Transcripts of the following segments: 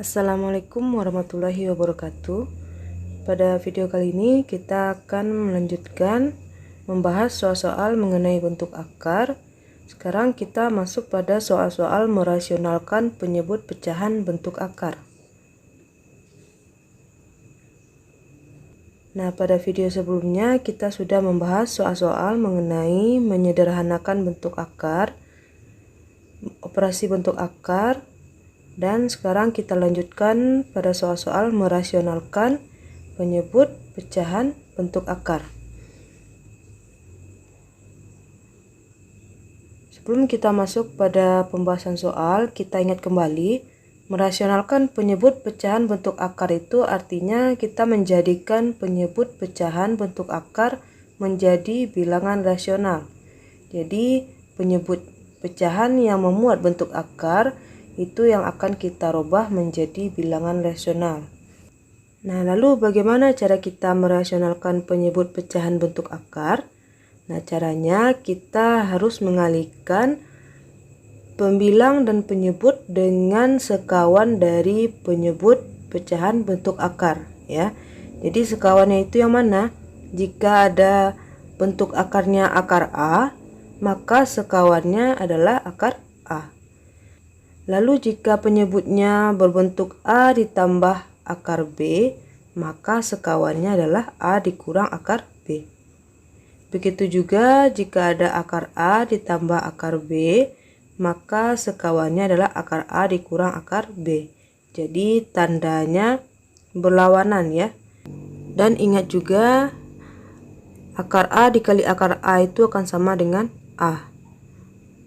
Assalamualaikum warahmatullahi wabarakatuh. Pada video kali ini kita akan melanjutkan membahas soal-soal mengenai bentuk akar. Sekarang kita masuk pada soal-soal merasionalkan penyebut pecahan bentuk akar. Nah, pada video sebelumnya kita sudah membahas soal-soal mengenai menyederhanakan bentuk akar, operasi bentuk akar, dan sekarang kita lanjutkan pada soal-soal merasionalkan penyebut pecahan bentuk akar. Sebelum kita masuk pada pembahasan soal, kita ingat kembali, merasionalkan penyebut pecahan bentuk akar itu artinya kita menjadikan penyebut pecahan bentuk akar menjadi bilangan rasional. Jadi penyebut pecahan yang memuat bentuk akar itu yang akan kita rubah menjadi bilangan rasional. Nah, lalu bagaimana cara kita merasionalkan penyebut pecahan bentuk akar? Nah, caranya kita harus mengalihkan pembilang dan penyebut dengan sekawan dari penyebut pecahan bentuk akar, ya. Jadi sekawannya itu yang mana? Jika ada bentuk akarnya akar A, maka sekawannya adalah akar A. Lalu jika penyebutnya berbentuk A ditambah akar B, maka sekawannya adalah A dikurang akar B. Begitu juga jika ada akar A ditambah akar B, maka sekawannya adalah akar A dikurang akar B. Jadi tandanya berlawanan, ya. Dan ingat juga akar A dikali akar A itu akan sama dengan A.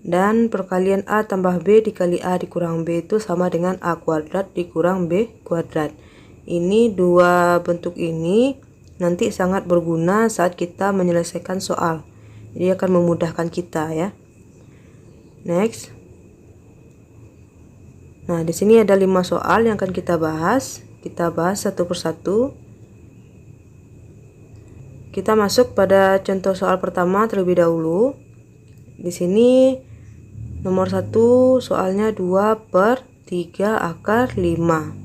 Dan perkalian A tambah B dikali A dikurang B itu sama dengan A kuadrat dikurang B kuadrat. Ini dua bentuk ini nanti sangat berguna saat kita menyelesaikan soal. Jadi akan memudahkan kita, ya. Next. Nah, di sini ada 5 soal yang akan kita bahas. Kita bahas satu persatu. Kita masuk pada contoh soal pertama terlebih dahulu. Di sini nomor 1 soalnya 2/3 akar 5.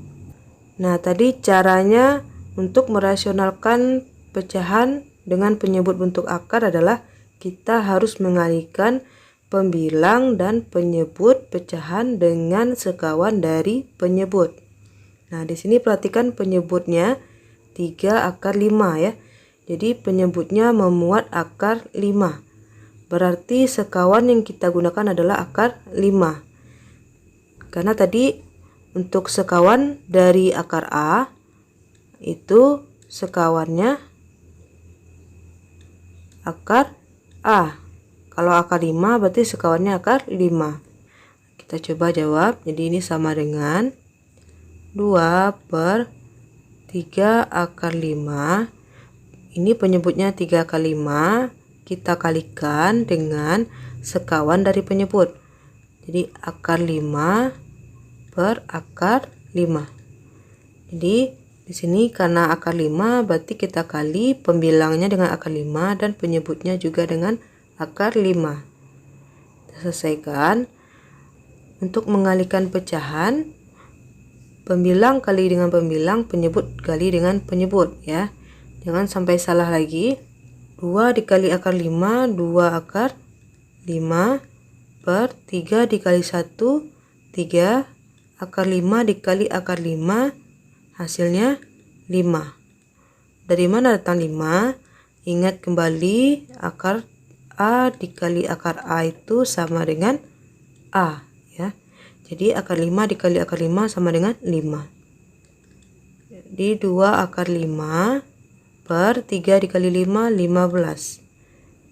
Nah, tadi caranya untuk merasionalkan pecahan dengan penyebut bentuk akar adalah kita harus mengalihkan pembilang dan penyebut pecahan dengan sekawan dari penyebut. Nah, di sini perhatikan penyebutnya 3 akar 5, ya. Jadi penyebutnya memuat akar 5. Berarti sekawan yang kita gunakan adalah akar 5. Karena tadi untuk sekawan dari akar A itu sekawannya akar A. Kalau akar 5 berarti sekawannya akar 5. Kita coba jawab. Jadi ini sama dengan 2/3 akar 5. Ini penyebutnya 3 akar 5. Kita kalikan dengan sekawan dari penyebut. Jadi akar 5 per akar 5. Jadi di sini karena akar 5 berarti kita kali pembilangnya dengan akar 5 dan penyebutnya juga dengan akar 5. Kita selesaikan. Untuk mengalihkan pecahan, pembilang kali dengan pembilang, penyebut kali dengan penyebut, ya. Jangan sampai salah lagi. 2 dikali akar 5, 2 akar 5 per 3 dikali 1, 3 akar 5 dikali akar 5, hasilnya 5. Dari mana datang 5? Ingat kembali akar A dikali akar A itu sama dengan A, ya. Jadi akar 5 dikali akar 5 sama dengan 5. Jadi 2 akar 5 per 3 dikali 5, 15.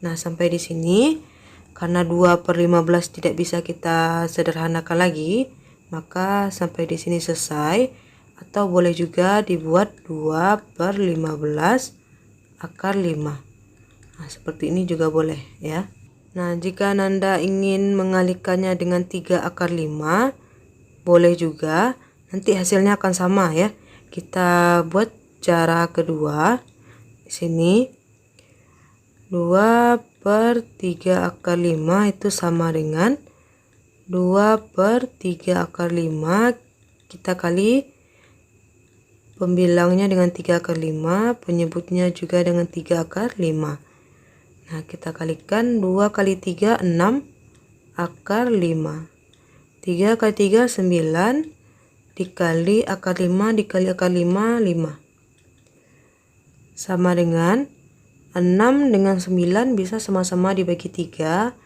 Nah, sampai di sini karena 2/15 tidak bisa kita sederhanakan lagi, maka sampai di sini selesai. Atau boleh juga dibuat 2/15 akar 5. Nah, seperti ini juga boleh, ya. Nah, jika Anda ingin mengalihkannya dengan 3 akar 5, boleh juga. Nanti hasilnya akan sama, ya. Kita buat cara kedua. Di sini 2/3 akar 5 itu sama dengan 2/3 akar 5 kita kali pembilangnya dengan 3 akar 5, penyebutnya juga dengan 3 akar 5. Nah, kita kalikan 2 kali 3 6 akar 5. 3 kali 3 9 dikali akar 5 dikali akar 5 5. Sama dengan 6 dengan 9 bisa sama-sama dibagi 3.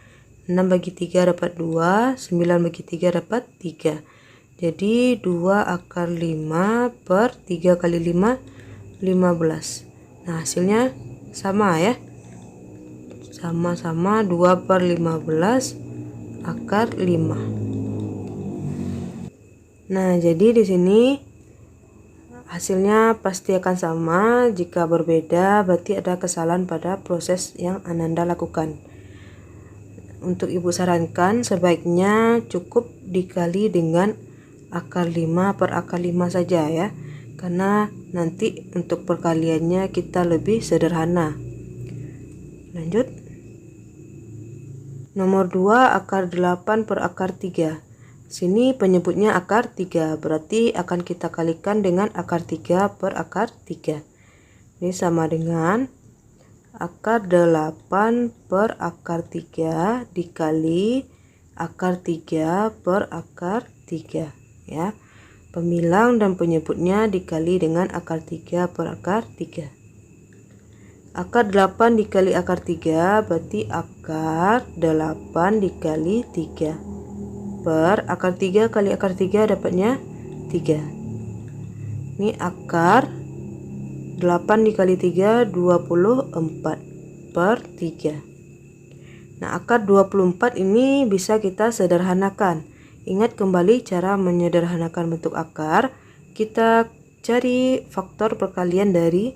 6 bagi 3 dapat 2, 9 bagi 3 dapat 3. Jadi 2 akar 5 per 3 kali 5, 15. Nah, hasilnya sama ya. Sama-sama 2 per 15 akar 5. Nah, jadi di sini hasilnya pasti akan sama. Jika berbeda, berarti ada kesalahan pada proses yang Ananda lakukan. Untuk ibu sarankan sebaiknya cukup dikali dengan akar 5 per akar 5 saja ya. Karena nanti untuk perkaliannya kita lebih sederhana. Lanjut. Nomor 2 akar 8 per akar 3. Sini penyebutnya akar 3, berarti akan kita kalikan dengan akar 3 per akar 3. Ini sama dengan akar 8 per akar 3 dikali akar 3 per akar 3 ya. Pembilang dan penyebutnya dikali dengan akar 3 per akar 3. Akar 8 dikali akar 3 berarti akar 8 dikali 3 per akar 3 kali akar 3 dapatnya 3. Ini akar 8 dikali 3 24 per 3. Nah, akar 24 ini bisa kita sederhanakan. Ingat kembali cara menyederhanakan bentuk akar. Kita cari faktor perkalian dari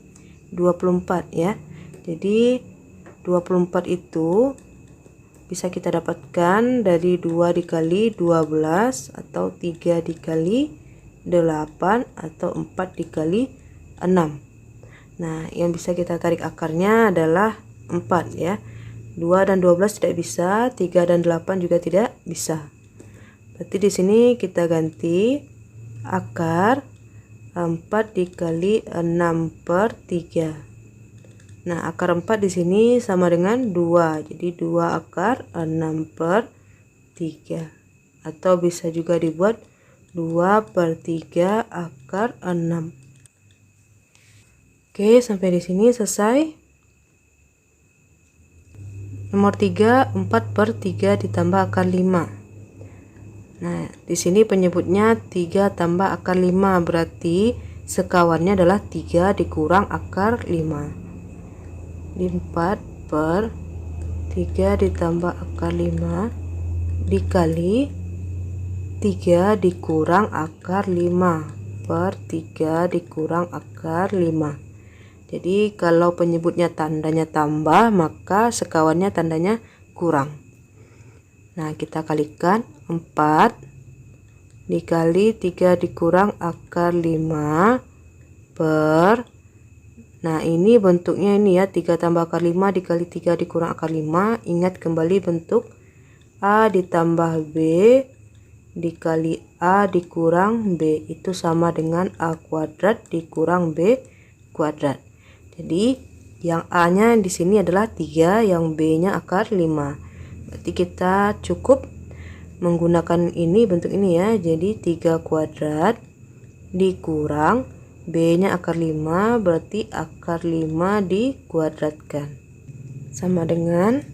24 ya. Jadi 24 itu bisa kita dapatkan dari 2 dikali 12 atau 3 dikali 8 atau 4 dikali 6. Nah, yang bisa kita tarik akarnya adalah 4 ya. 2 dan 12 tidak bisa, 3 dan 8 juga tidak bisa. Berarti di sini kita ganti akar 4 dikali 6 per 3. Nah, akar 4 di sini sama dengan 2. Jadi 2 akar 6 per 3. Atau bisa juga dibuat 2 per 3 akar 6. Oke, sampai di sini selesai. Nomor 3, 4 per 3 ditambah akar 5. Nah, di sini penyebutnya 3 tambah akar 5, berarti sekawannya adalah 3 dikurang akar 5. Di 4 per 3 ditambah akar 5 dikali 3 dikurang akar 5 per 3 dikurang akar 5. Jadi kalau penyebutnya tandanya tambah, maka sekawannya tandanya kurang. Nah, kita kalikan 4 dikali 3 dikurang akar 5 per, nah ini bentuknya ini ya, 3 tambah akar 5 dikali 3 dikurang akar 5. Ingat kembali bentuk A ditambah B dikali A dikurang B itu sama dengan A kuadrat dikurang B kuadrat. Jadi yang A-nya di sini adalah 3, yang B-nya akar 5. Berarti kita cukup menggunakan ini, bentuk ini ya. Jadi 3 kuadrat dikurang B-nya akar 5, berarti akar 5 dikuadratkan. Sama dengan,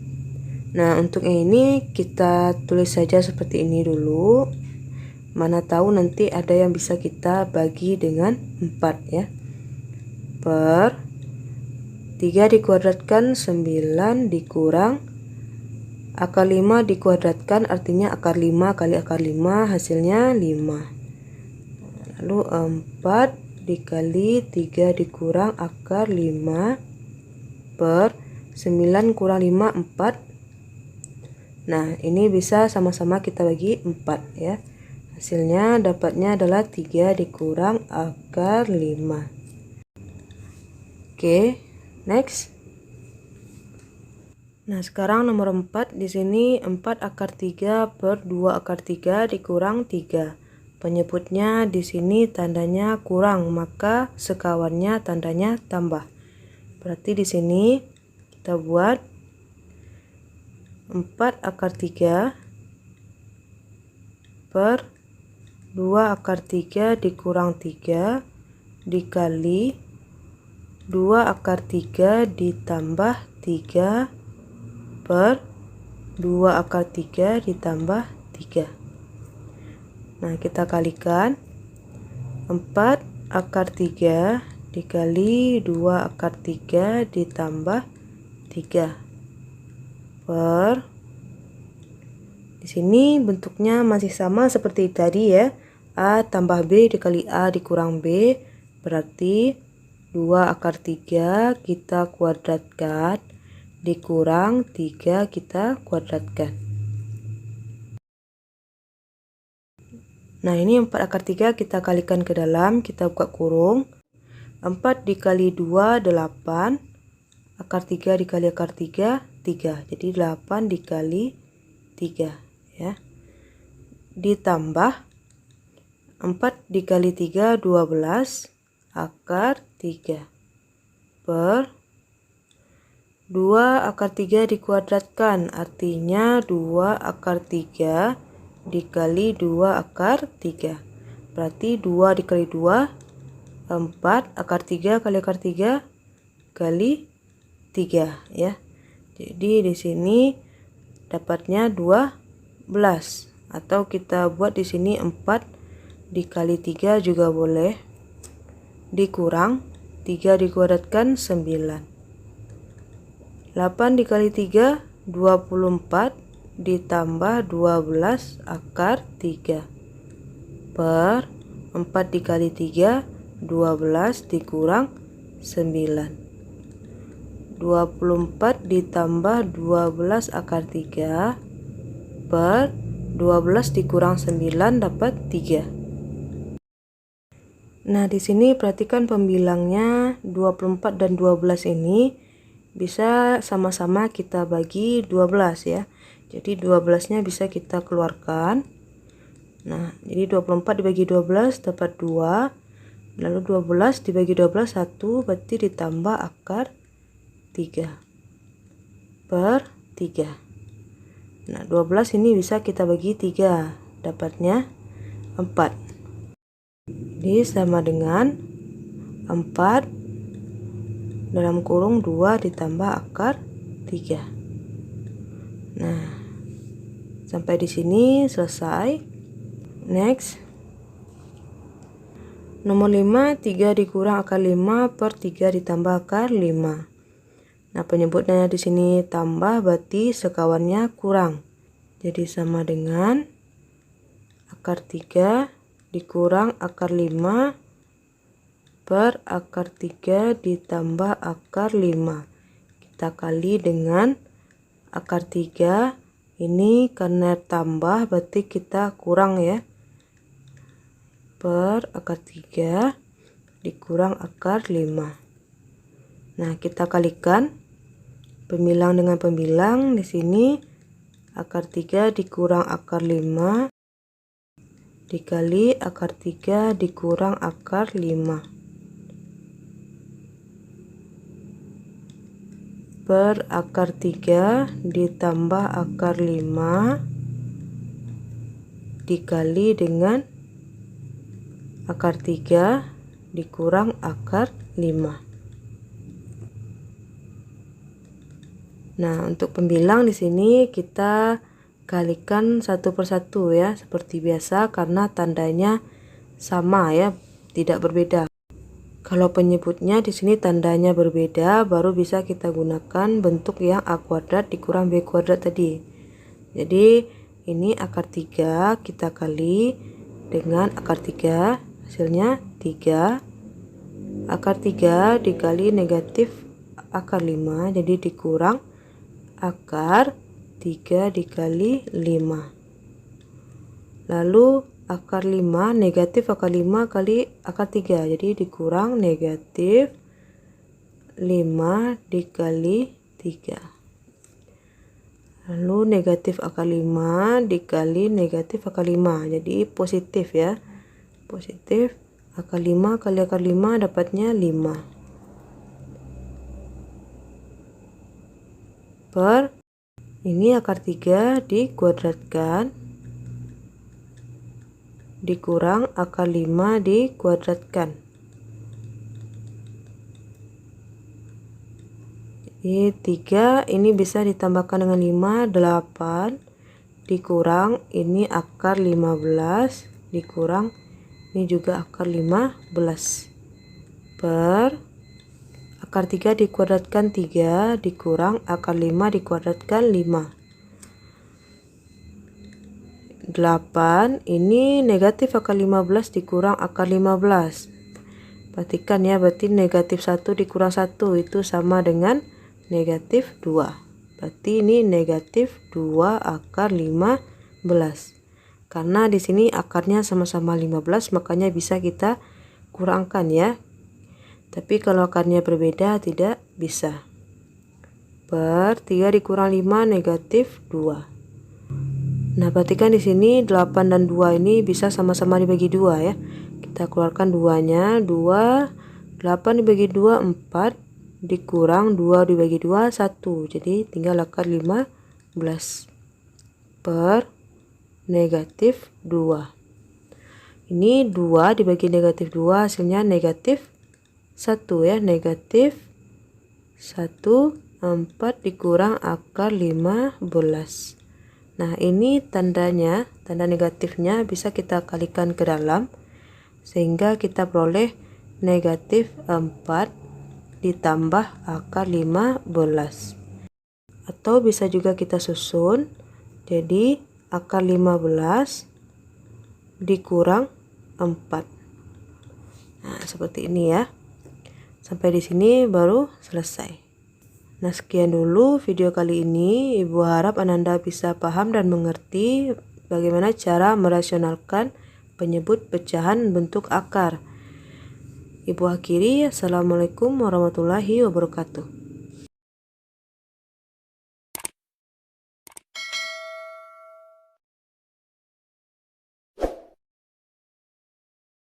nah untuk yang ini kita tulis saja seperti ini dulu. Mana tahu nanti ada yang bisa kita bagi dengan 4 ya. Per 3 dikuadratkan 9 dikurang akar 5 dikuadratkan, artinya akar 5 kali akar 5 hasilnya 5. Lalu 4 dikali 3 dikurang akar 5 per 9 kurang 5 4. Nah, ini bisa sama-sama kita bagi 4 ya. Hasilnya dapatnya adalah 3 dikurang akar 5. Oke. Next. Nah, sekarang nomor 4 di sini 4 akar 3 per 2 akar 3 dikurang 3. Penyebutnya di sini tandanya kurang, maka sekawannya tandanya tambah. Berarti di sini kita buat 4 akar 3 per 2 akar 3 dikurang 3 dikali 2 akar 3 ditambah 3 per 2 akar 3 ditambah 3. Nah, kita kalikan 4 akar 3 dikali 2 akar 3 ditambah 3 per, di sini bentuknya masih sama seperti tadi ya, A tambah B dikali A dikurang B, berarti 2 akar 3 kita kuadratkan dikurang 3 kita kuadratkan. Nah, ini 4 akar 3 kita kalikan ke dalam, kita buka kurung. 4 dikali 2, 8. Akar 3 dikali akar 3, 3. Jadi 8 dikali 3. Ya. Ditambah 4 dikali 3, 12. Akar 3. Per 2 akar 3 dikuadratkan. Artinya 2 akar 3 dikali 2 akar 3, berarti 2 dikali 2 4 akar 3 kali akar 3 kali 3 ya. Jadi di sini dapatnya 12, atau kita buat di sini 4 dikali 3 juga boleh, dikurang 3 dikuadratkan 9. 8 dikali 3 24 ditambah 12 akar 3 per 4 dikali 3 12 dikurang 9. 24 ditambah 12 akar 3 per 12 dikurang 9 dapat 3. Nah, di sini perhatikan pembilangnya 24 dan 12 ini bisa sama-sama kita bagi 12 ya. Jadi 12-nya bisa kita keluarkan. Nah, jadi 24 dibagi 12 dapat 2. Lalu 12 dibagi 12 1, berarti ditambah akar 3 per 3. Nah, 12 ini bisa kita bagi 3, dapatnya 4. Jadi sama dengan 4 dalam kurung 2 ditambah akar 3. Nah, sampai di sini selesai. Next. Nomor 5, 3 dikurang akar 5 per 3 ditambah akar 5. Nah, penyebutnya di sini tambah, berarti sekawannya kurang. Jadi sama dengan akar 3 dikurang akar 5 per akar 3 ditambah akar 5. Kita kali dengan akar 3, ini karena tambah berarti kita kurang ya, per akar 3 dikurang akar 5. Nah, kita kalikan pembilang dengan pembilang. Di sini akar 3 dikurang akar 5 dikali akar 3 dikurang akar 5 per akar 3 ditambah akar 5 dikali dengan akar 3 dikurang akar 5. Nah, untuk pembilang di sini kita kalikan satu persatu ya, seperti biasa karena tandanya sama ya, tidak berbeda. Kalau penyebutnya di sini tandanya berbeda, baru bisa kita gunakan bentuk yang A kuadrat dikurang B kuadrat tadi. Jadi ini akar 3 kita kali dengan akar 3, hasilnya 3. Akar 3 dikali negatif akar 5, jadi dikurang akar 3 dikali 5. Lalu akar 5, negatif akar 5 kali akar 3, jadi dikurang negatif 5 dikali 3. Lalu negatif akar 5 dikali negatif akar 5, jadi positif ya. positif. Akar 5 kali akar 5 dapatnya 5. Per ini akar 3 dikuadratkan dikurang akar 5 dikuadratkan. Ini 3 ini bisa ditambahkan dengan 5, 8 dikurang ini akar 15 dikurang ini juga akar 15 per akar 3 dikuadratkan 3 dikurang akar 5 dikuadratkan 5. 8 ini negatif akar 15 dikurang akar 15. Perhatikan ya, berarti negatif 1 dikurang 1 itu sama dengan negatif 2. Berarti ini negatif 2 akar 15. Karena di sini akarnya sama-sama 15, makanya bisa kita kurangkan ya. Tapi kalau akarnya berbeda tidak bisa. Per 3 dikurang 5 negatif 2. Nah, perhatikan di sini 8 dan 2 ini bisa sama-sama dibagi 2 ya. Kita keluarkan 2-nya, 2, 8 dibagi 2, 4, dikurang 2 dibagi 2, 1. Jadi tinggal akar 15 per negatif 2. Ini 2 dibagi negatif 2 hasilnya negatif 1 ya. Negatif 1, 4 dikurang akar 15. Nah, ini tandanya, tanda negatifnya bisa kita kalikan ke dalam sehingga kita peroleh negatif 4 ditambah akar 15. Atau bisa juga kita susun, jadi akar 15 dikurang 4. Nah, seperti ini ya. Sampai di sini baru selesai. Nah, sekian dulu video kali ini. Ibu harap Ananda bisa paham dan mengerti bagaimana cara merasionalkan penyebut pecahan bentuk akar. Ibu akhiri, Assalamualaikum warahmatullahi wabarakatuh.